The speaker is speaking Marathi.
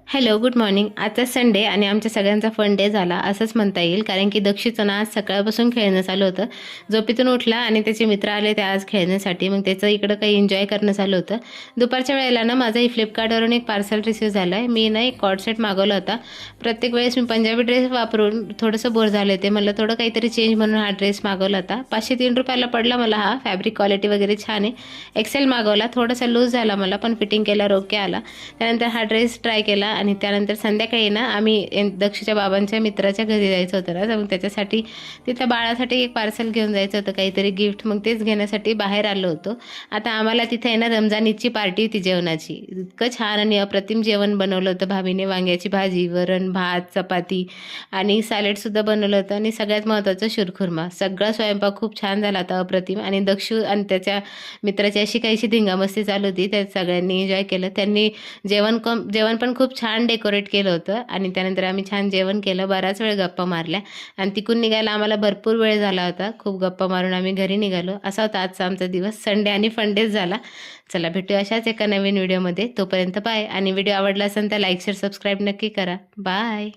Hello, good morning. आता संडे आणि आमच्या सगळ्यांचा फन डे झाला असंच म्हणता येईल, कारण की दक्षिणचं ना आज सकाळपासून खेळणं चालू होतं. झोपेतून उठला आणि त्याचे मित्र आले ते आज खेळण्यासाठी. मग त्याचं इकडं काही एन्जॉय करणं चालू होतं. दुपारच्या वेळेला ना माझंही फ्लिपकार्टवरून एक पार्सल रिसीव्ह झालं आहे. मी ना एक कॉर्ड सेट मागवला होता. प्रत्येक वेळेस मी पंजाबी ड्रेस वापरून थोडंसं बोर झाले होते. मला थोडं काहीतरी चेंज म्हणून हा ड्रेस मागवला होता. 503 रुपयाला पडला मला हा. फॅब्रिक क्वालिटी वगैरे छान आहे. एक्सेल मागवला, थोडासा लूज झाला मला, पण फिटिंग केल्यावर ओके आला. त्यानंतर हा ड्रेस ट्राय केला आणि त्यानंतर संध्याकाळी ना आम्ही दक्षच्या बाबांच्या मित्राच्या घरी जायचं होतं ना, मग त्याच्यासाठी तिथल्या बाळासाठी एक पार्सल घेऊन जायचं होतं, काहीतरी गिफ्ट. मग तेच घेण्यासाठी बाहेर आलो होतो. आता आम्हाला तिथे आहे ना रमजान ईदची पार्टी होती जेवणाची. इतकं छान आणि अप्रतिम जेवण बनवलं होतं भाभीने. वांग्याची भाजी, वरण, भात, चपाती आणि सॅलेडसुद्धा बनवलं होतं आणि सगळ्यात महत्त्वाचं शिरखुर्मा. सगळा स्वयंपाक खूप छान झाला होता, अप्रतिम. आणि दक्षू आणि त्याच्या मित्राची अशी काहीशी धिंगामस्ती चालू होती. त्यात सगळ्यांनी एन्जॉय केलं. त्यांनी जेवण पण खूप छान डेकोरेट केलं होतं आणि त्यानंतर आम्ही छान जेवण केलं. बराच वेळ गप्पा मारल्या आणि तिकून निघायला आम्हाला भरपूर वेळ झाला होता. खूप गप्पा मारून आम्ही घरी निघालो. असा होता आजचा आमचा दिवस. संडे आणि फंडेच झाला. चला, भेटूया अशाच एका नवीन व्हिडिओमध्ये. तोपर्यंत बाय. आणि व्हिडिओ आवडला असेल तर लाईक, शेअर, सबस्क्राईब नक्की करा. बाय.